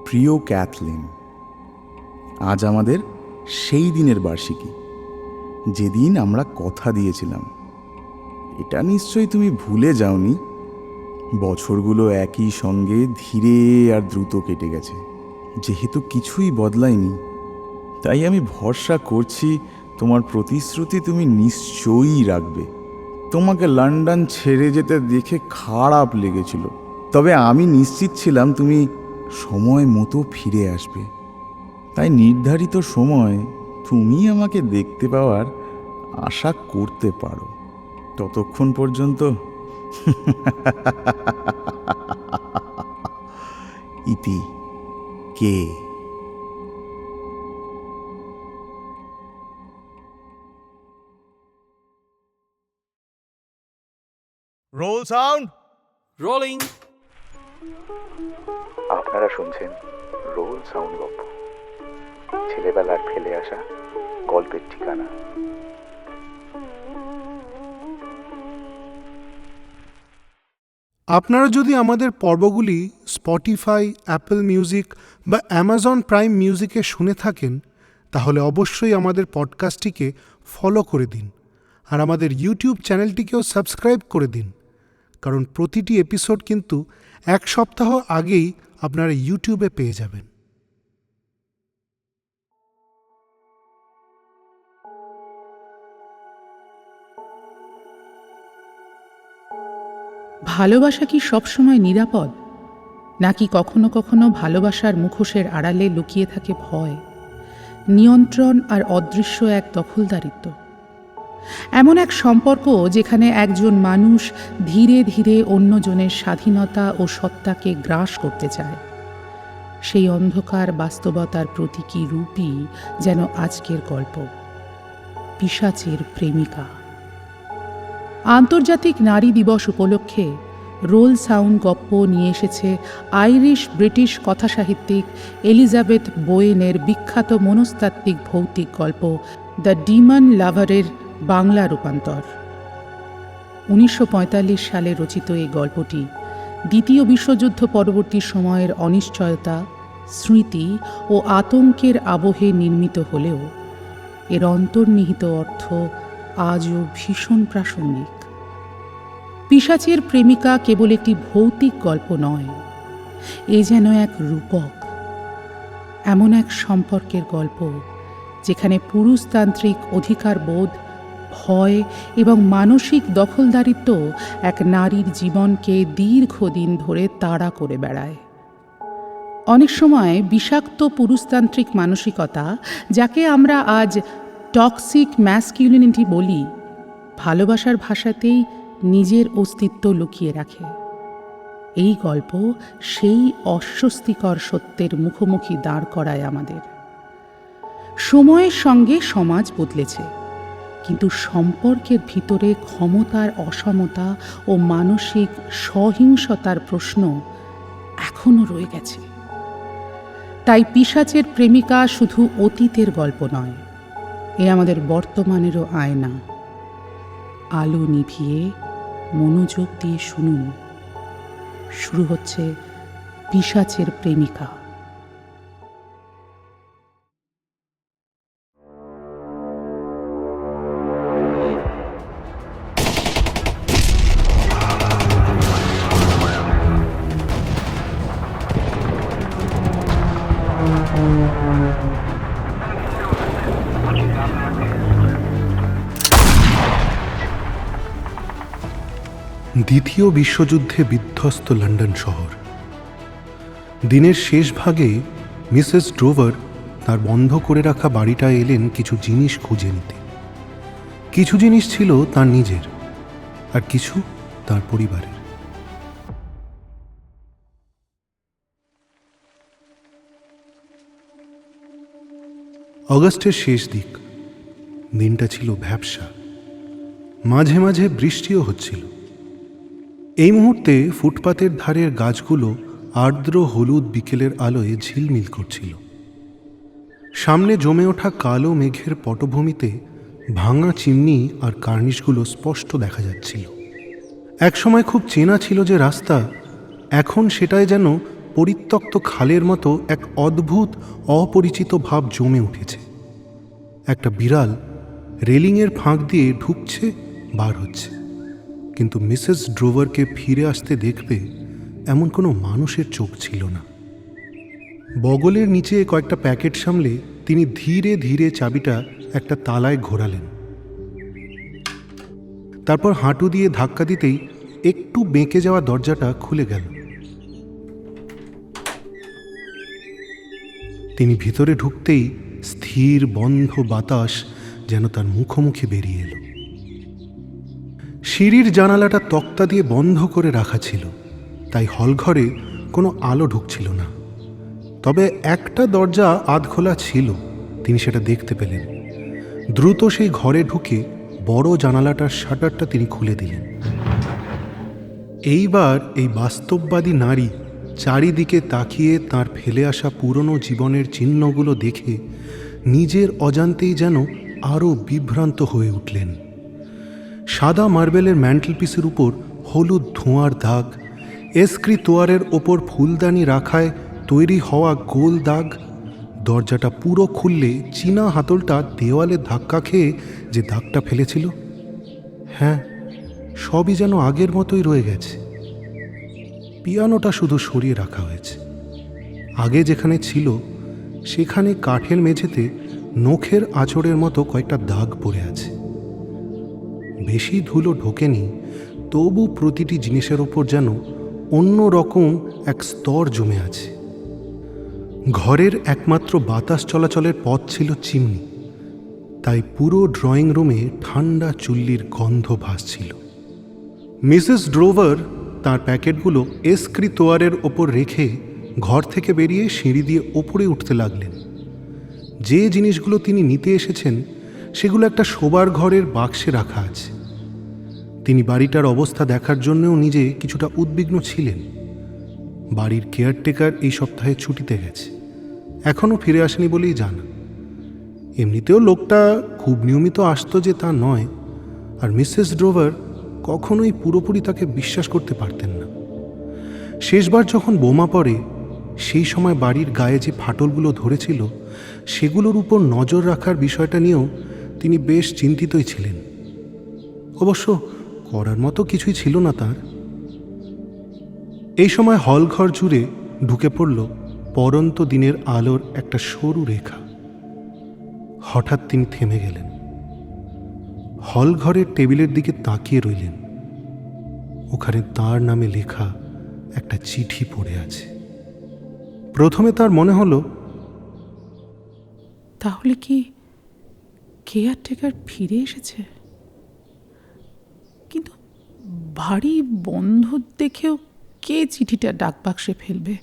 প্রিয় ক্যাথলিন, আজ আমাদের সেই দিনের বার্ষিকী, যেদিন আমরা কথা দিয়েছিলাম। এটা নিশ্চয়ই তুমি ভুলে যাওনি। বছরগুলো একই সঙ্গে ধীরে আর দ্রুত কেটে গেছে। যেহেতু কিছুই বদলায়নি, তাই আমি ভরসা করছি তোমার প্রতিশ্রুতি তুমি নিশ্চয়ই রাখবে। তোমাকে লন্ডন ছেড়ে যেতে দেখে খারাপ লেগেছিল, তবে আমি নিশ্চিত ছিলাম তুমি সময় মতো ফিরে আসবে। তাই নির্ধারিত সময় তুমি আমাকে দেখতে পাওয়ার আশা করতে পারো। ততক্ষণ পর্যন্ত ইতি কে। Roll sound, rolling. আপনারা শুনছেন রোল সাউন্ড গল্প, ছেলেবেলার ফেলে আসা গল্পের ঠিকানা। আপনারা যদি আমাদের পর্বগুলি স্পটিফাই, অ্যাপল মিউজিক বা অ্যামাজন প্রাইম মিউজিকে শুনে থাকেন, তাহলে অবশ্যই আমাদের পডকাস্টটিকে ফলো করে দিন আর আমাদের ইউটিউব চ্যানেলটিকেও সাবস্ক্রাইব করে দিন, কারণ প্রতিটি এপিসোড কিন্তু এক সপ্তাহ আগেই আপনারা ইউটিউবে পেয়ে যাবেন। ভালোবাসা কি সবসময় নিরাপদ, নাকি কখনো কখনো ভালোবাসার মুখোশের আড়ালে লুকিয়ে থাকে ভয়, নিয়ন্ত্রণ আর অদৃশ্য এক দখলদারিত্ব? এমন এক সম্পর্ক যেখানে একজন মানুষ ধীরে ধীরে অন্যজনের স্বাধীনতা ও সত্তাকে গ্রাস করতে চায়। সেই অন্ধকার বাস্তবতার প্রতীকী রূপই যেন আজকের গল্প, পিশাচের প্রেমিকা। আন্তর্জাতিক নারী দিবস উপলক্ষে রোল সাউন্ড গপ্প নিয়ে এসেছে আইরিশ ব্রিটিশ কথাসাহিত্যিক এলিজাবেথ বোয়েনের বিখ্যাত মনস্তাত্ত্বিক ভৌতিক গল্প দ্য ডিমন লাভারের বাংলা রূপান্তর। 1945 সালে রচিত এই গল্পটি দ্বিতীয় বিশ্বযুদ্ধ পরবর্তী সময়ের অনিশ্চয়তা, স্মৃতি ও আতঙ্কের আবহে নির্মিত হলেও এর অন্তর্নিহিত অর্থ আজও ভীষণ প্রাসঙ্গিক। পিশাচের প্রেমিকা কেবল একটি ভৌতিক গল্প নয়, এ যেন এক রূপক, এমন এক সম্পর্কের গল্প যেখানে পুরুষতান্ত্রিক অধিকারবোধ, ভয় এবং মানসিক দখলদারিত্ব এক নারীর জীবনকে দীর্ঘদিন ধরে তাড়া করে বেড়ায়। অনেক সময় বিষাক্ত পুরুষতান্ত্রিক মানসিকতা, যাকে আমরা আজ টক্সিক ম্যাসকিউলিনিটি বলি, ভালোবাসার ভাষাতেই নিজের অস্তিত্ব লুকিয়ে রাখে। এই গল্প সেই অস্বস্তিকর সত্যের মুখোমুখি দাঁড় করায় আমাদের। সময়ের সঙ্গে সমাজ বদলেছে, কিন্তু সম্পর্কের ভিতরে ক্ষমতার অসমতা ও মানসিক সহিংসতার প্রশ্ন এখনো রয়ে গেছে। তাই পিশাচের প্রেমিকা শুধু অতীতের গল্প নয়, এ আমাদের বর্তমানেরও আয়না। আলো নিভিয়ে মনোযোগ দিয়ে শুনুন। শুরু হচ্ছে পিশাচের প্রেমিকা। দ্বিতীয় বিশ্বযুদ্ধে বিধ্বস্ত লন্ডন শহর। দিনের শেষ ভাগে মিসেস ড্রোভার তার বন্ধ করে রাখা বাড়িটায় এলেন কিছু জিনিস খুঁজে নিতে। কিছু জিনিস ছিল তার নিজের, আর কিছু তার পরিবারের। অগস্টের শেষ দিক। দিনটা ছিল ভ্যাপসা, মাঝে মাঝে বৃষ্টিও হচ্ছিল। এই মুহূর্তে ফুটপাতের ধারের গাছগুলো আর্দ্র হলুদ বিকেলের আলোয় ঝিলমিল করছিল। সামনে জমে ওঠা কালো মেঘের পটভূমিতে ভাঙা চিমনি আর কার্নিশগুলো স্পষ্ট দেখা যাচ্ছিল। একসময় খুব চেনা ছিল যে রাস্তা, এখন সেটায় যেন পরিত্যক্ত খালের মতো এক অদ্ভুত অপরিচিত ভাব জমে উঠেছে। একটা বিড়াল রেলিংয়ের ফাঁক দিয়ে ঢুকছে, বার হচ্ছে, কিন্তু মিসেস ড্রোভারকে ফিরে আসতে দেখবে এমন কোনো মানুষের চোখ ছিল না। বগলের নিচে কয়েকটা প্যাকেট সামলে তিনি ধীরে ধীরে চাবিটা একটা তালায় ঘোরালেন। তারপর হাঁটু দিয়ে ধাক্কা দিতেই একটু বেঁকে যাওয়া দরজাটা খুলে গেল। তিনি ভিতরে ঢুকতেই স্থির বন্ধ বাতাস যেন তার মুখোমুখি বেরিয়ে এলো। সিঁড়ির জানালাটা তক্তা দিয়ে বন্ধ করে রাখা ছিল, তাই হলঘরে কোনো আলো ঢুকছিল না। তবে একটা দরজা আধখোলা ছিল, তিনি সেটা দেখতে পেলেন। দ্রুত সেই ঘরে ঢুকে বড় জানালাটার শাটারটা তিনি খুলে দিলেন। এইবার এই বাস্তববাদী নারী চারিদিকে তাকিয়ে তার ফেলে আসা পুরনো জীবনের চিহ্নগুলো দেখে নিজের অজান্তেই যেন আরও বিভ্রান্ত হয়ে উঠলেন। সাদা মার্বেলের ম্যান্টেলপিসের উপর হলুদ ধোঁয়ার দাগ, এস্ক্রি তোয়ারের ওপর ফুলদানি রাখায় তৈরি হওয়া গোল দাগ, দরজাটা পুরো খুললে চীনা হাতলটা দেওয়ালে ধাক্কা খেয়ে যে দাগটা ফেলেছিল, হ্যাঁ, সবই যেন আগের মতোই রয়ে গেছে। পিয়ানোটা শুধু সরিয়ে রাখা হয়েছে। আগে যেখানে ছিল সেখানে কাঠের মেঝেতে নখের আঁচড়ের মতো কয়েকটা দাগ পড়ে আছে। বেশি ধুলো ঢোকেনি, তবু প্রতিটি জিনিসের ওপর যেন অন্য রকম এক স্তর জমে আছে। ঘরের একমাত্র বাতাস চলাচলের পথ ছিল চিমনি, তাই পুরো ড্রয়িং রুমে ঠান্ডা চুল্লির গন্ধ ভাসছিল। মিসেস ড্রোভার তার প্যাকেটগুলো এস্ক্রি তোয়ারের ওপর রেখে ঘর থেকে বেরিয়ে সিঁড়ি দিয়ে ওপরে উঠতে লাগলেন। যে জিনিসগুলো তিনি নিতে এসেছেন সেগুলো একটা শোবার ঘরের বাক্সে রাখা আছে। তিনি বাড়িটার অবস্থা দেখার জন্যও নিজে কিছুটা উদ্বিগ্ন ছিলেন। বাড়ির কেয়ারটেকার এই সপ্তাহে ছুটিতে গেছে, এখনও ফিরে আসেনি বলেই জানা। এমনিতেও লোকটা খুব নিয়মিত আসতো যে তা নয়, আর মিসেস ড্রোভার কখনোই পুরোপুরি তাকে বিশ্বাস করতে পারতেন না। শেষবার যখন বোমা পড়ে সেই সময় বাড়ির গায়ে যে ফাটলগুলো ধরেছিল সেগুলোর উপর নজর রাখার বিষয়টা নিয়েও তিনি বেশ চিন্তিতই ছিলেন। অবশ্য করার মতো কিছুই ছিল না তার। এই সময় হলঘর জুড়ে ঢুকে পড়ল পরন্ত দিনের আলোর একটা সরু রেখা। হঠাৎ তিনি থেমে গেলেন। হলঘরের টেবিলের দিকে তাকিয়ে রইলেন। ওখানে তার নামে লেখা একটা চিঠি পড়ে আছে। প্রথমে তার মনে হলো, তাহলে কি কেয়ারটেকার ফিরে এসেছে? কিন্তু ভারী বন্ধ দেখেও কে চিঠিটা ডাকবাক্সে ফেলবে?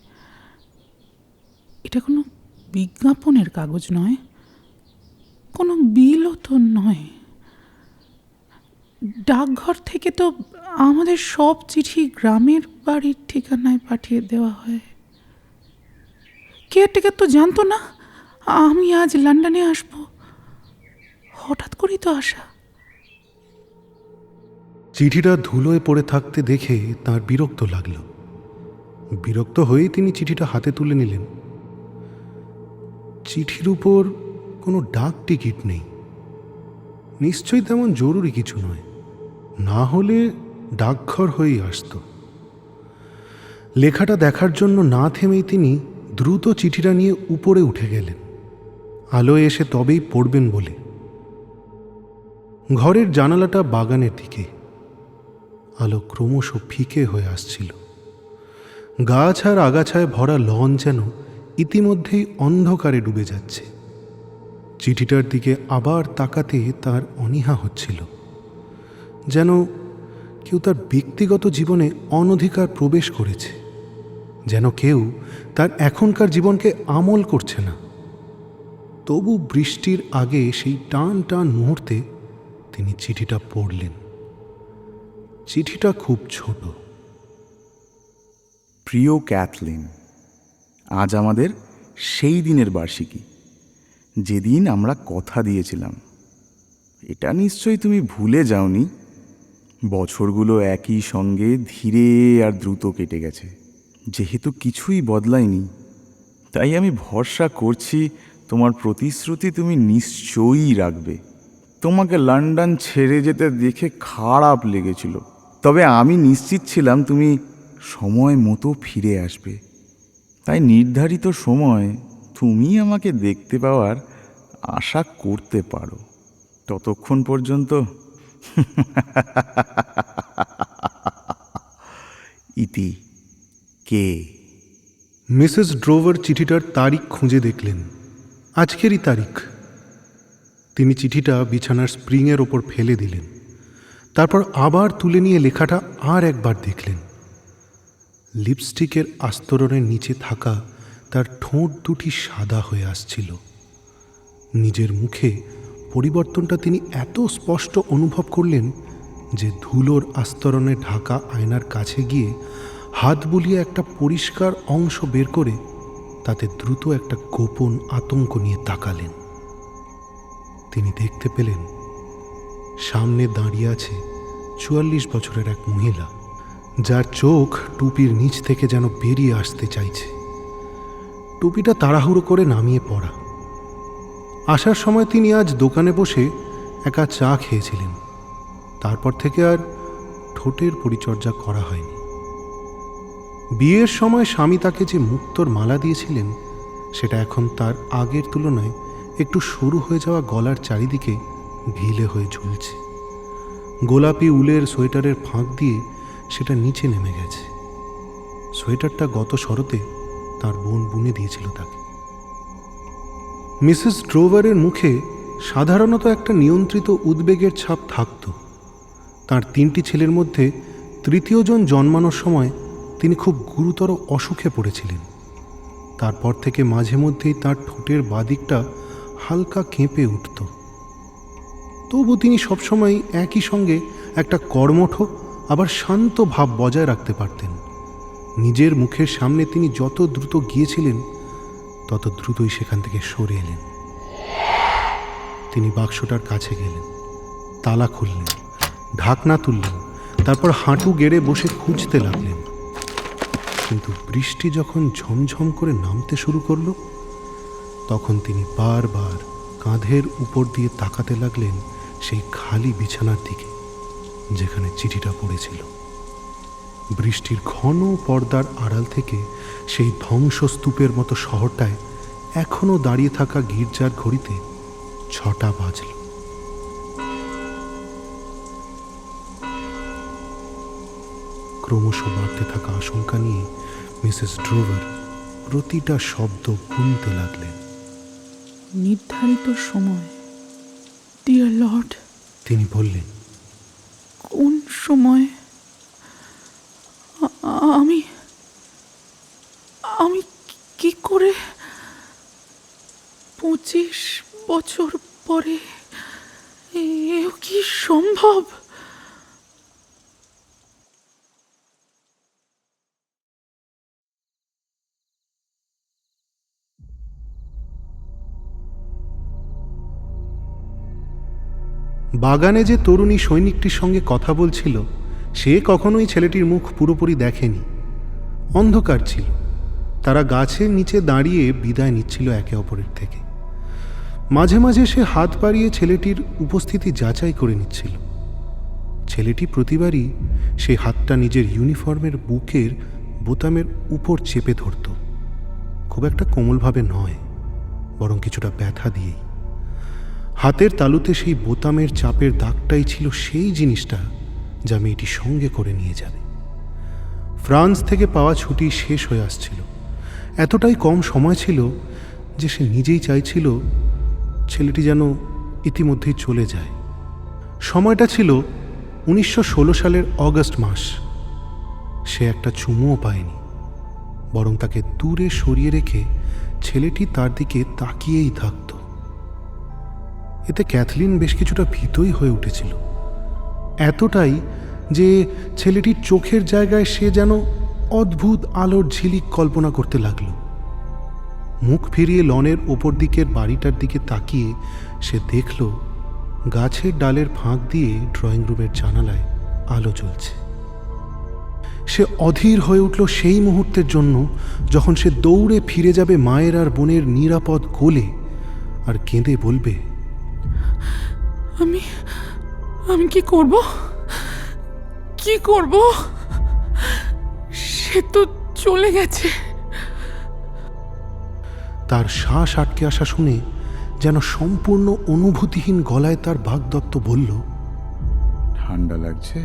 এটা কোনো বিজ্ঞাপনের কাগজ নয়, কোনো বিলও তো নয়। ডাকঘর থেকে তো আমাদের সব চিঠি গ্রামের বাড়ির ঠিকানায় পাঠিয়ে দেওয়া হয়। কেয়ারটেকার তো জানতো না আমি আজ লন্ডনে আসব। হঠাৎ করেই তো আসা। চিঠিটা ধুলোয় পড়ে থাকতে দেখে তার বিরক্ত লাগলো। বিরক্ত হয়েই তিনি চিঠিটা হাতে তুলে নিলেন। চিঠির উপর কোনো ডাক টিকিট নেই। নিশ্চয়ই তেমন জরুরি কিছু নয়, না হলে ডাকঘর হয়েই আসত। লেখাটা দেখার জন্য না থেমেই তিনি দ্রুত চিঠিটা নিয়ে উপরে উঠে গেলেন, আলোয় এসে তবেই পড়বেন বলে। ঘরের জানালাটা বাগানের দিকে। আলো ক্রমশ ফিকে হয়ে আসছিল। গাছ আর আগাছায় ভরা লন যেন ইতিমধ্যেই অন্ধকারে ডুবে যাচ্ছে। চিঠিটার দিকে আবার তাকাতে তার অনীহা হচ্ছিল, যেন কেউ তার ব্যক্তিগত জীবনে অনধিকার প্রবেশ করেছে, যেন কেউ তার এখনকার জীবনকে আমল করছে না। তবু বৃষ্টির আগে সেই টান টান মুহূর্তে তিনি চিঠিটা পড়লেন। চিঠিটা খুব ছোট। প্রিয় ক্যাথলিন, আজ আমাদের সেই দিনের বার্ষিকী, যেদিন আমরা কথা দিয়েছিলাম। এটা নিশ্চয়ই তুমি ভুলে যাওনি। বছরগুলো একই সঙ্গে ধীরে আর দ্রুত কেটে গেছে, যেহেতু কিছুই বদলায়নি, তাই আমি ভরসা করছি তোমার প্রতিশ্রুতি তুমি নিশ্চয়ই রাখবে। তোমাকে লন্ডন ছেড়ে যেতে দেখে খারাপ লেগেছিল, তবে আমি নিশ্চিত ছিলাম তুমি সময় মতো ফিরে আসবে। তাই নির্ধারিত সময় তুমি আমাকে দেখতে পাওয়ার আশা করতে পারো। ততক্ষণ পর্যন্ত ইতি কে। মিসেস ড্রোভার চিঠিটার তারিখ খুঁজে দেখলেন, আজকেরই তারিখ। তিনি চিঠিটা বিছানার স্প্রিংয়ের ওপর ফেলে দিলেন, তারপর আবার তুলে নিয়ে লেখাটা আর একবার দেখলেন। লিপস্টিকের আস্তরণের নিচে থাকা তার ঠোঁট দুটি সাদা হয়ে আসছিল। নিজের মুখে পরিবর্তনটা তিনি এত স্পষ্ট অনুভব করলেন যে ধুলোর আস্তরণে ঢাকা আয়নার কাছে গিয়ে হাত বুলিয়ে একটা পরিষ্কার অংশ বের করে তাতে দ্রুত একটা গোপন আতঙ্ক নিয়ে তাকালেন। তিনি দেখতে পেলেন সামনে দাঁড়িয়ে আছে 44 বছরের এক মহিলা, যার চোখ টুপির নিচ থেকে যেন বেরিয়ে আসতে চাইছে। টুপিটা তাড়াহুড়ো করে নামিয়ে পড়া। আসার সময় তিনি আজ দোকানে বসে একা চা খেয়েছিলেন। তারপর থেকে আর ঠোঁটের পরিচর্যা করা হয়নি। বিয়ের সময় স্বামী তাকে যে মুক্তোর মালা দিয়েছিলেন, সেটা এখন তার আগের তুলনায় একটু সরু হয়ে যাওয়া গলার চারিদিকে ঢিলে হয়ে ঝুলছে। গোলাপি উলের সোয়েটারের ফাঁক দিয়ে সেটা নিচে নেমে গেছে। সোয়েটারটা গত শরতে তার বোন বুনে দিয়েছিল তাকে। মিসেস ড্রোভারের মুখে সাধারণত একটা নিয়ন্ত্রিত উদ্বেগের ছাপ থাকত। তার 3টি ছেলের মধ্যে তৃতীয়জন জন্মানোর সময় তিনি খুব গুরুতর অসুখে পড়েছিলেন। তারপর থেকে মাঝে মধ্যেই তার ঠোঁটের বাদিকটা হালকা কেঁপে উঠত। তবু তিনি সবসময় একই সঙ্গে একটা কর্মঠ আবার শান্ত ভাব বজায় রাখতে পারতেন। নিজের মুখের সামনে তিনি যত দ্রুত গিয়েছিলেন, তত দ্রুতই সেখান থেকে সরে এলেন। তিনি বাক্সটার কাছে গেলেন, তালা খুললেন, ঢাকনা তুললেন, তারপর হাঁটু গেড়ে বসে খুঁজতে লাগলেন। কিন্তু বৃষ্টি যখন ঝমঝম করে নামতে শুরু করল, তখন তিনি বারবার কাঁধের উপর দিয়ে তাকাতে লাগলেন সেই খালি বিছানার দিকে যেখানে চিঠিটা পড়েছিল। বৃষ্টির ঘন পর্দার আড়াল থেকে সেই ধ্বংসস্তূপের মতো শহরটায় এখনও দাঁড়িয়ে থাকা গির্জার ঘড়িতে 6টা বাজল। ক্রমশ বাড়তে থাকা আশঙ্কা নিয়ে মিসেস ড্রোভার প্রতিটা শব্দ গুনতে লাগলেন। নির্ধারিত সময়, ডিয়ার লর্ড। তিনি বললেন, কোন সময়? আমি আমি কি করে 25 বছর পরে? এও কি সম্ভব? বাগানে যে তরুণী সৈনিকটির সঙ্গে কথা বলছিল, সে কখনোই ছেলেটির মুখ পুরোপুরি দেখেনি। অন্ধকার ছিল। তারা গাছের নিচে দাঁড়িয়ে বিদায় নিচ্ছিল একে অপরের থেকে। মাঝে মাঝে সে হাত বাড়িয়ে ছেলেটির উপস্থিতি যাচাই করে নিচ্ছিল। ছেলেটি প্রতিবারই সেই হাতটা নিজের ইউনিফর্মের বুকের বোতামের উপর চেপে ধরত। খুব একটা কোমলভাবে নয়, বরং কিছুটা ব্যথা দিয়েই। হাতের তালুতে সেই বোতামের চাপের দাগটাই ছিল সেই জিনিসটা যা মেয়েটি সঙ্গে করে নিয়ে যাবে। ফ্রান্স থেকে পাওয়া ছুটি শেষ হয়ে আসছিল। এতটাই কম সময় ছিল যে সে নিজেই চাইছিল ছেলেটি যেন ইতিমধ্যেই চলে যায়। সময়টা ছিল 1916 সালের অগস্ট মাস। সে একটা চুমুও পায়নি, বরং তাকে দূরে সরিয়ে রেখে ছেলেটি তার দিকে তাকিয়েই থাকত। এতে ক্যাথলিন বেশ কিছুটা ভীতই হয়ে উঠেছিল, এতটাই যে ছেলেটির চোখের জায়গায় সে যেন অদ্ভুত আলোর ঝিলিক কল্পনা করতে লাগল। মুখ ফিরিয়ে লনের ওপর দিকের বাড়িটার দিকে তাকিয়ে সে দেখল গাছের ডালের ফাঁক দিয়ে ড্রয়িং রুমের জানালায় আলো জ্বলছে। সে অধীর হয়ে উঠল সেই মুহূর্তের জন্য যখন সে দৌড়ে ফিরে যাবে মায়ের আর বোনের নিরাপদ কোলে আর কেঁদে বলবে, আমি আমি কি করব? কি করব? সে তো চলে গেছে। তার শ্বাস আটকে আসা শুনে যেন সম্পূর্ণ অনুভূতিহীন গলায় তার বাগদত্ত বলল, ঠান্ডা লাগছে?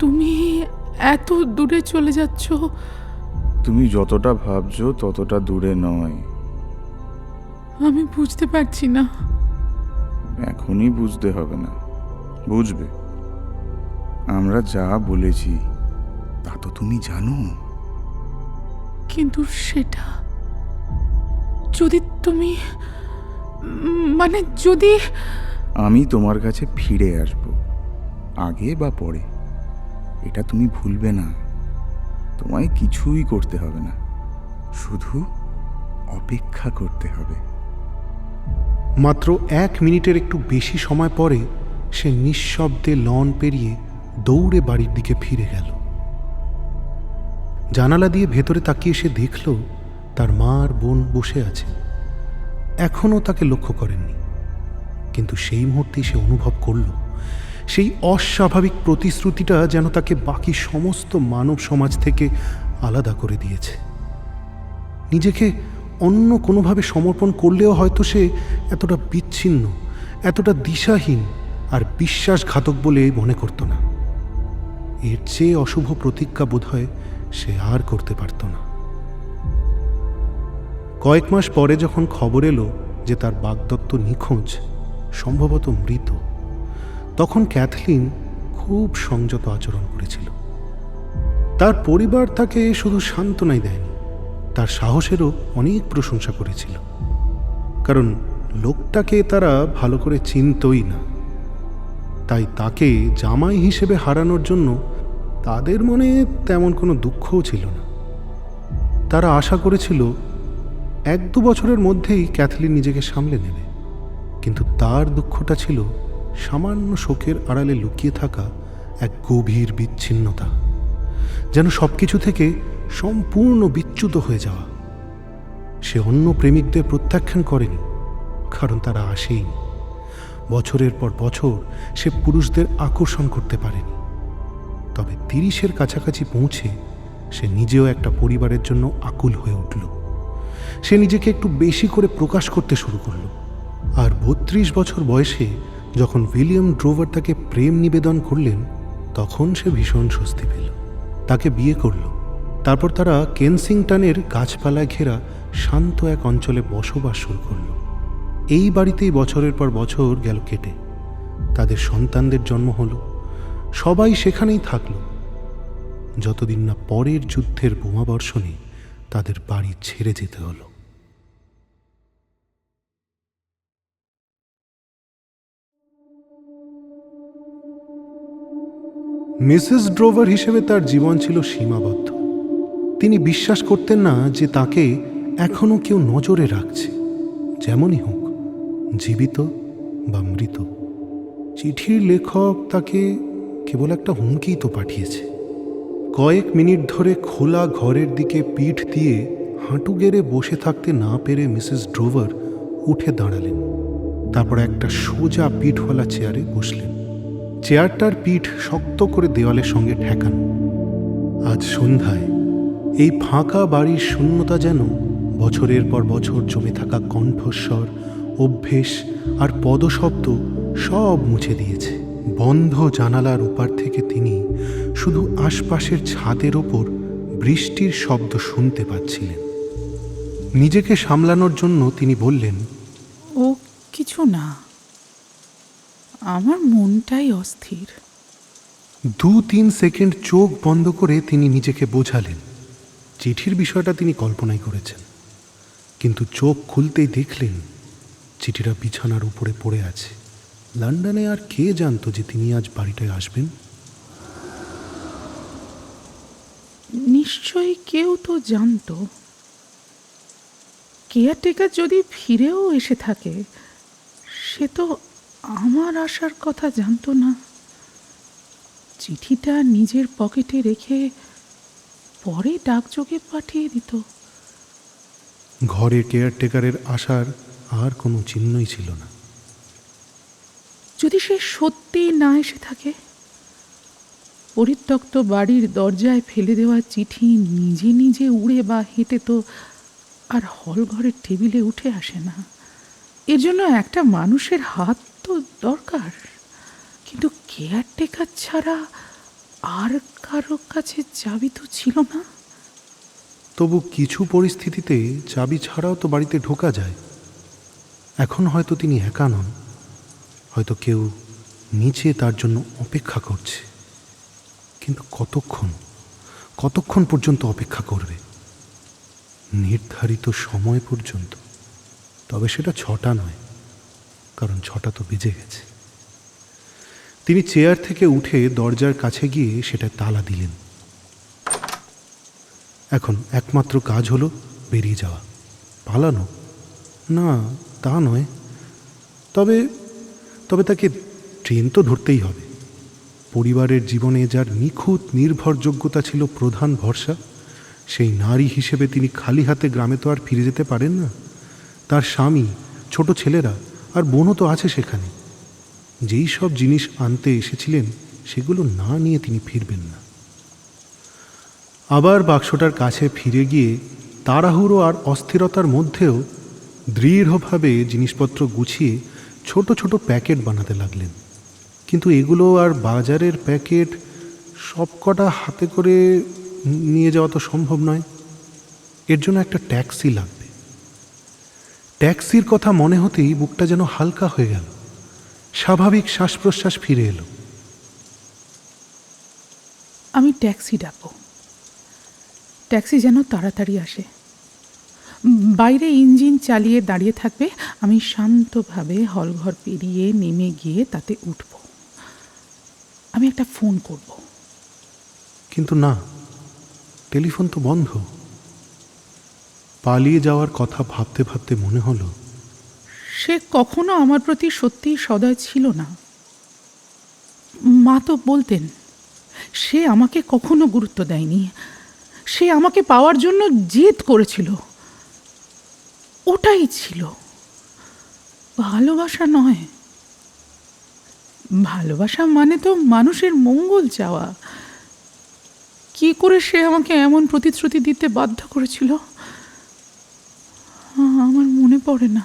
তুমি এত দূরে চলে যাচ্ছ? তুমি যতটা ভাবছো ততটা দূরে নয়। আমি বুঝতে পারছি না। এখনই বুঝতে হবে না, বুঝবে। আমরা যা বলেছি তা তো তুমি জানো। কিন্তু সেটা যদি তুমি মানে যদি আমি তোমার কাছে ফিরে আসব, আগে বা পরে, এটা তুমি ভুলবে না। তোমায় কিছুই করতে হবে না, শুধু অপেক্ষা করতে হবে। মাত্র 1 মিনিটের একটু বেশি সময় পরে সে নিঃশব্দে লন পেরিয়ে দৌড়ে বাড়ির দিকে ফিরে গেল। জানালা দিয়ে ভেতরে তাকিয়ে সে দেখল তার মা আর বোন বসে আছে। এখনও তাকে লক্ষ্য করেননি, কিন্তু সেই মুহূর্তেই সে অনুভব করল সেই অস্বাভাবিক প্রতিশ্রুতিটা যেন তাকে বাকি সমস্ত মানব সমাজ থেকে আলাদা করে দিয়েছে। নিজেকে অন্য কোনোভাবে সমর্পণ করলেও হয়তো সে এতটা বিচ্ছিন্ন, এতটা দিশাহীন আর বিশ্বাসঘাতক বলে মনে করত না। এর চেয়ে অশুভ প্রতিজ্ঞা বোধহয় সে আর করতে পারত না। কয়েক মাস পরে যখন খবর এলো যে তার বাগদত্ত নিখোঁজ, সম্ভবত মৃত, তখন ক্যাথলিন খুব সংযত আচরণ করেছিল। তার পরিবার তাকে শুধু সান্ত্বনাই দেয়নি, তার সাহসেরও অনেক প্রশংসা করেছিল। কারণ লোকটাকে তারা ভালো করে চিনতই না, তাই তাকে জামাই হিসেবে হারানোর জন্য তাদের মনে তেমন কোনো দুঃখও ছিল না। তারা আশা করেছিল 1-2 বছরের মধ্যেই ক্যাথলিন নিজেকে সামলে নেবে। কিন্তু তার দুঃখটা ছিল সামান্য শোকের আড়ালে লুকিয়ে থাকা এক গভীর বিচ্ছিন্নতা, যেন সবকিছু থেকে সম্পূর্ণ বিচ্যুত হয়ে যাওয়া। সে অন্য প্রেমিকদের প্রত্যাখ্যান করেনি, কারণ তারা আসেইনি। বছরের পর বছর সে পুরুষদের আকর্ষণ করতে পারেনি। তবে 30-এর কাছাকাছি পৌঁছে সে নিজেও একটা পরিবারের জন্য আকুল হয়ে উঠল। সে নিজেকে একটু বেশি করে প্রকাশ করতে শুরু করল। আর 32 বছর বয়সে যখন উইলিয়াম ড্রোভার তাকে প্রেম নিবেদন করলেন, তখন সে ভীষণ স্বস্তি পেল। তাকে বিয়ে করল। তারপর তারা কেনসিংটনের গাছপালায় ঘেরা শান্ত এক অঞ্চলে বসবাস শুরু করল। এই বাড়িতেই বছরের পর বছর গেল কেটে। তাদের সন্তানদের জন্ম হলো, সবাই সেখানেই থাকল, যতদিন না পরের যুদ্ধের বোমাবর্ষণে তাদের বাড়ি ছেড়ে যেতে হলো। মিসেস ড্রোভার হিসেবে তার জীবন ছিল সীমাবদ্ধ। তিনি বিশ্বাস করতেন না যে তাকে এখনো কেউ নজরে রাখছে, যেমনই হোক, জীবিত বা মৃত। চিঠির লেখক তাকে কেবল একটা হুমকিই তো পাঠিয়েছে। কয়েক মিনিট ধরে খোলা ঘরের দিকে পিঠ দিয়ে হাঁটু গেড়ে বসে থাকতে না পেরে মিসেস ড্রোভার উঠে দাঁড়ালেন। তারপর একটা সোজা পিঠওয়ালা চেয়ারে বসলেন। চেয়ারটার পিঠ শক্ত করে দেওয়ালের সঙ্গে ঠেকানো। আজ সন্ধ্যায় এই ফাঁকা বাড়ির শূন্যতা যেন বছরের পর বছর জমে থাকা কণ্ঠস্বর, অভ্যেস আর পদশব্দ সব মুছে দিয়েছে। বন্ধ জানালার ওপার থেকে তিনি শুধু আশপাশের ছাদের ওপর বৃষ্টির শব্দ শুনতে পাচ্ছিলেন। নিজেকে সামলানোর জন্য তিনি বললেন, ও কিছু না, আমার মনটাই অস্থির। 2-3 সেকেন্ড চোখ বন্ধ করে তিনি নিজেকে বোঝালেন চিঠির বিষয়টা তিনি কল্পনাই করেছেন। কিন্তু চোখ খুলতেই দেখলেন চিঠিটা বিছানার উপরে পড়ে আছে। লন্ডনে আর কে জানতো যে তিনি আজ বাড়িটায় আসবেন? নিশ্চয়ই কেউ তো জানতো। কেয়ারটেকার যদি ফিরেও এসে থাকে, সে তো আমার আসার কথা জানতো না। চিঠিটা নিজের পকেটে রেখে পরে ডাকযোগে পাঠিয়ে দিত। ঘরে কেয়ারটেকারের আসার আর কোনো চিহ্নই ছিল না। যদি সে সত্যি না এসে থাকে, পরিত্যক্ত বাড়ির দরজায় ফেলে দেওয়া চিঠি নিজে নিজে উড়ে বা হেঁটে তো আর হল ঘরের টেবিলে উঠে আসে না। এর জন্য একটা মানুষের হাত তো দরকার, কিন্তু কেয়ারটেকার ছাড়া আর কারো কাছে চাবি তো ছিল না। তবু কিছু পরিস্থিতিতে চাবি ছাড়াও তো বাড়িতে ঢোকা যায়। এখন হয়তো তিনি একা নন, হয়তো কেউ নিচে তার জন্য অপেক্ষা করছে। কিন্তু কতক্ষণ পর্যন্ত অপেক্ষা করবে? নির্ধারিত সময় পর্যন্ত। তবে সেটা 6টা নয়, কারণ 6টা তো বেজে গেছে। তিনি চেয়ার থেকে উঠে দরজার কাছে গিয়ে সেটা তালা দিলেন। এখন একমাত্র কাজ হলো বেরিয়ে যাওয়া, পালানো না তা নয়, তবে তাকে ট্রেন তো ধরতেই হবে। পরিবারের জীবনে যার নিখুঁত নির্ভরযোগ্যতা ছিল প্রধান ভরসা, সেই নারী হিসেবে তিনি খালি হাতে গ্রামে তো আর ফিরে যেতে পারেন না। তার স্বামী, ছোট ছেলেরা আর বোনও তো আছে সেখানে। যেই সব জিনিস আনতে এসেছিলেন সেগুলো না নিয়ে তিনি ফিরবেন না। আবার বাক্সটার কাছে ফিরে গিয়ে তাড়াহুড়ো আর অস্থিরতার মধ্যেও দৃঢ়ভাবে জিনিসপত্র গুছিয়ে ছোট ছোট প্যাকেট বানাতে লাগলেন। কিন্তু এগুলো আর বাজারের প্যাকেট সবকটা হাতে করে নিয়ে যাওয়া তো সম্ভব নয়। এর জন্য একটা ট্যাক্সি লাগবে। ট্যাক্সির কথা মনে হতেই বুকটা যেন হালকা হয়ে গেল, স্বাভাবিক শ্বাস প্রশ্বাস ফিরে এলো। আমি ট্যাক্সি ডাকবো, ট্যাক্সি যেন তাড়াতাড়ি আসে। বাইরে ইঞ্জিন চালিয়ে দাঁড়িয়ে থাকবে, আমি শান্তভাবে হলঘর পেরিয়ে নেমে গিয়ে তাতে উঠব। আমি একটা ফোন করব। কিন্তু না, টেলিফোন তো বন্ধ। পালিয়ে যাওয়ার কথা ভাবতে ভাবতে মনে হলো সে কখনো আমার প্রতি সত্যিই সদয় ছিল না। মা তো বলতেন সে আমাকে কখনো গুরুত্ব দেয়নি, সে আমাকে পাওয়ার জন্য জেদ করেছিল। ওটাই ছিল ভালোবাসা নয়। ভালোবাসা মানে তো মানুষের মঙ্গল চাওয়া। কি করে সে আমাকে এমন প্রতিশ্রুতি দিতে বাধ্য করেছিল আমার মনে পড়ে না।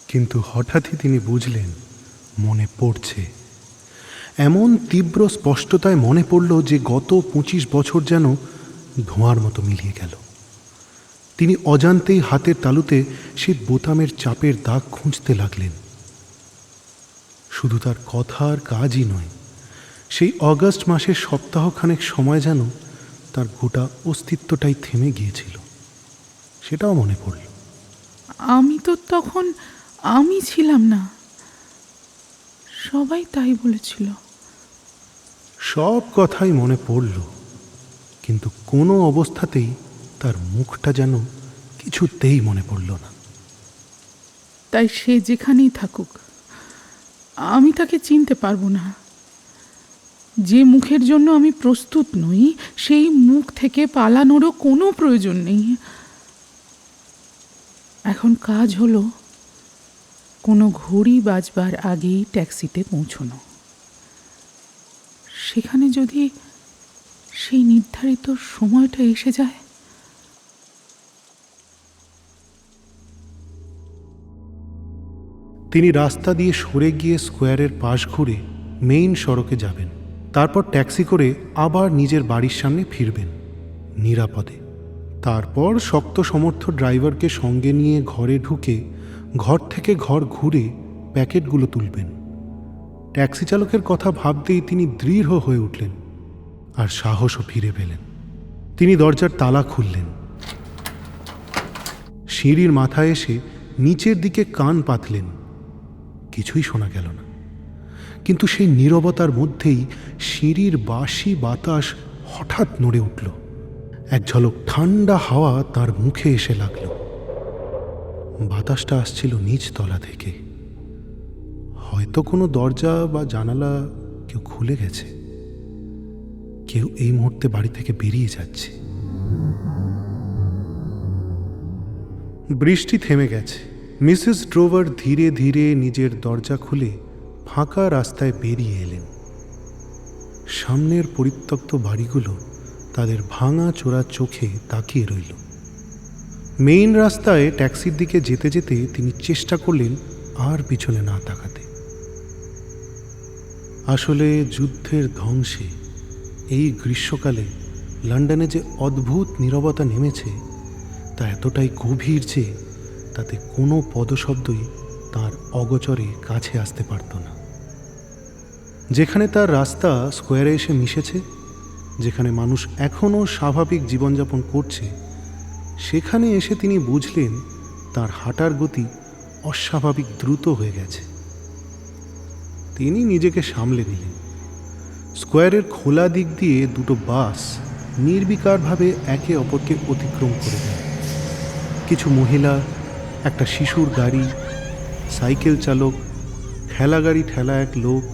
কিন্তু হঠাৎই তিনি বুঝলেন মনে পড়ছে। এমন তীব্র স্পষ্টতায় মনে পড়ল যে গত 25 বছর যেন ধোঁয়ার মতো মিলিয়ে গেল। তিনি অজান্তেই হাতের তালুতে সেই বোতামের চাপের দাগ খুঁজতে লাগলেন। শুধু তার কথা আর কাজই নয়, সেই অগাস্ট মাসের সপ্তাহখানেক সময় যেন তার গোটা অস্তিত্বটাই থেমে গিয়েছিল, সেটাও মনে পড়ল। আমি তো তখন আমি ছিলাম না, সবাই তাই বলেছিল। সব কথাই মনে পড়ল, কিন্তু কোনো অবস্থাতেই তার মুখটা যেন কিছুতেই মনে পড়ল না। তাই সে যেখানেই থাকুক আমি তাকে চিনতে পারবো না। যে মুখের জন্য আমি প্রস্তুত নই, সেই মুখ থেকে পালানোরও কোনো প্রয়োজন নেই। এখন কাজ হলো কোনো ঘড়ি বাজবার আগেই ট্যাক্সিতে পৌঁছনো। সেখানে যদি সেই নির্ধারিত সময়টা এসে যায়। তিনি রাস্তা দিয়ে সরে গিয়ে স্কোয়ারের পাশ ঘুরে মেইন সড়কে যাবেন। তারপর ট্যাক্সি করে আবার নিজের বাড়ির সামনে ফিরবেন নিরাপদে। তারপর শক্ত সমর্থ ড্রাইভারকে সঙ্গে নিয়ে ঘরে ঢুকে ঘর থেকে ঘর ঘুরে প্যাকেটগুলো তুলবেন। ট্যাক্সি চালকের কথা ভাবতেই তিনি দৃঢ় হয়ে উঠলেন আর সাহসও ফিরে পেলেন। তিনি দরজার তালা খুললেন। সিঁড়ির মাথায় এসে নিচের দিকে কান পাতলেন। কিছুই শোনা গেল না, কিন্তু সেই নীরবতার মধ্যেই সিঁড়ির বাসি বাতাস হঠাৎ নড়ে উঠল। এক ঝলক ঠান্ডা হাওয়া তার মুখে এসে লাগল। বাতাসটা আসছিল নিচ তলা থেকে। হয়তো কোনো দরজা বা জানালা কেউ খুলে গেছে। কেউ এই মুহূর্তে বাড়ি থেকে বেরিয়ে যাচ্ছে। বৃষ্টি থেমে গেছে। মিসেস ড্রোভার ধীরে ধীরে নিজের দরজা খুলে ফাঁকা রাস্তায় বেরিয়ে এলেন। সামনের পরিত্যক্ত বাড়িগুলো তাদের ভাঙা চোরা চোখে তাকিয়ে রইল। মেইন রাস্তায় ট্যাক্সির দিকে যেতে যেতে তিনি চেষ্টা করলেন আর পিছনে না তাকাতে। আসলে যুদ্ধের ধ্বংসে এই গ্রীষ্মকালে লন্ডনে যে অদ্ভুত নীরবতা নেমেছে তা এতটাই গভীর যে তাতে কোনো পদশব্দই তার অগোচরে কাছে আসতে পারত না। যেখানে তার রাস্তা স্কোয়ারে এসে মিশেছে, যেখানে মানুষ এখনও স্বাভাবিক জীবনযাপন করছে, সেখানে এসে তিনি বুঝলেন তার হাঁটার গতি অস্বাভাবিক দ্রুত হয়ে গেছে। তিনি নিজেকে সামলে নিলেন। স্কোয়ারের খোলা দিক দিয়ে দুটো বাস নির্বিকারভাবে একে অপরকে অতিক্রম করে দেয়। কিছু মহিলা, একটা শিশুর গাড়ি, সাইকেল চালক, ঠেলা গাড়ি ঠেলা এক লোক,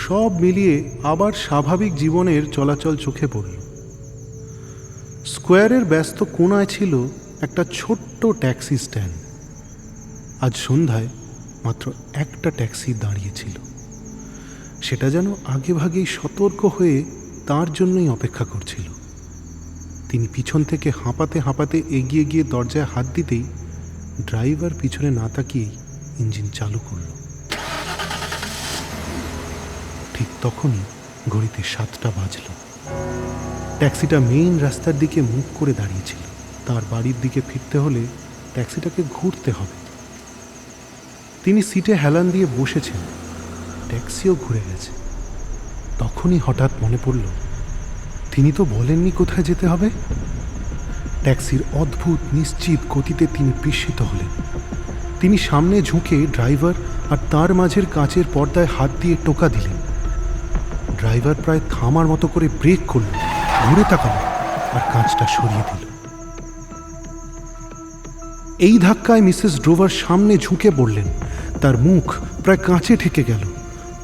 সব মিলিয়ে আবার স্বাভাবিক জীবনের চলাচল চোখে পড়ল। স্কোয়ারের ব্যস্ত কোণায় ছিল একটা ছোট্ট ট্যাক্সি স্ট্যান্ড। আজ সন্ধ্যায় মাত্র একটা ট্যাক্সি দাঁড়িয়েছিল। সেটা যেন আগেভাগেই সতর্ক হয়ে তার জন্যই অপেক্ষা করছিল। তিনি পিছন থেকে হাঁপাতে হাঁপাতে এগিয়ে গিয়ে দরজায় হাত দিতেই ড্রাইভার পিছনে না তাকিয়েই ইঞ্জিন চালু করল। ঠিক তখনই ঘড়িতে 7টা বাজল। ট্যাক্সিটা মেইন রাস্তার দিকে মুখ করে দাঁড়িয়েছিল। তার বাড়ির দিকে ফিরতে হলে ট্যাক্সিটাকে ঘুরতে হবে। তিনি সিটে হেলান দিয়ে বসেছেন, ট্যাক্সিও ঘুরে গেছে। তখনই হঠাৎ মনে পড়ল, তিনি তো বলেননি কোথায় যেতে হবে। ট্যাক্সির অদ্ভুত নিশ্চিত গতিতে তিনি বিস্মিত হলেন। তিনি সামনে ঝুঁকে ড্রাইভার আর তার মাঝের কাঁচের পর্দায় হাত দিয়ে টোকা দিলেন। ড্রাইভার প্রায় থামার মতো করে ব্রেক করল, ঘুরে তাকালো আর কাঁচটা সরিয়ে দিল। এই ধাক্কায় মিসেস ড্রোভার সামনে ঝুঁকে পড়লেন। তার মুখ প্রায় কাঁচে ঠেকে গেল।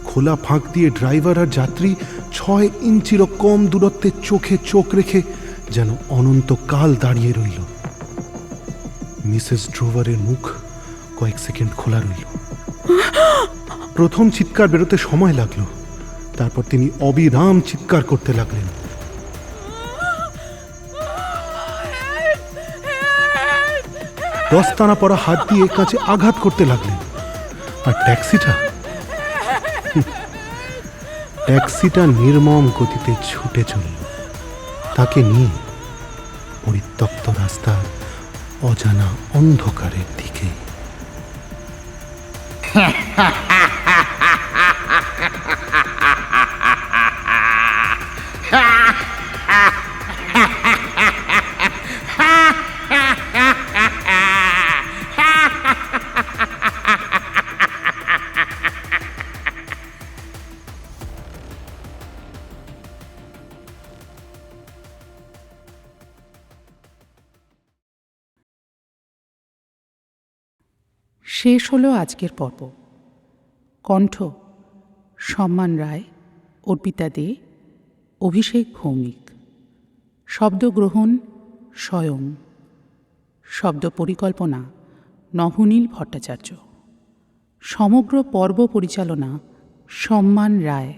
খোলা ফাঁক দিয়ে ড্রাইভার আর যাত্রী 6 ইঞ্চিরও কম দূরত্বে চোখে চোখ রেখে যেন অনন্তকাল দাঁড়িয়ে রইল। মিসেস ড্রোভারের মুখ কয়েক সেকেন্ড খোলা রইল। প্রথম চিৎকার বেরোতে সময় লাগলো। তারপর তিনি অবিরাম চিৎকার করতে লাগলেন। দস্তানা পরা হাত দিয়ে কাছে আঘাত করতে লাগলেন। আর ট্যাক্সিটা নির্মম গতিতে ছুটে চলল তাকে নিয়ে পরিত্যক্ত রাস্তার অজানা অন্ধকারের দিকে। শেষ হলো আজকের পর্ব। কণ্ঠ: সম্মান রায়, অর্পিতা দে, অভিষেক ভৌমিক। শব্দগ্রহণ: স্বয়ং। শব্দ পরিকল্পনা: নভনীল ভট্টাচার্য। সমগ্র পর্ব পরিচালনা: সম্মান রায়।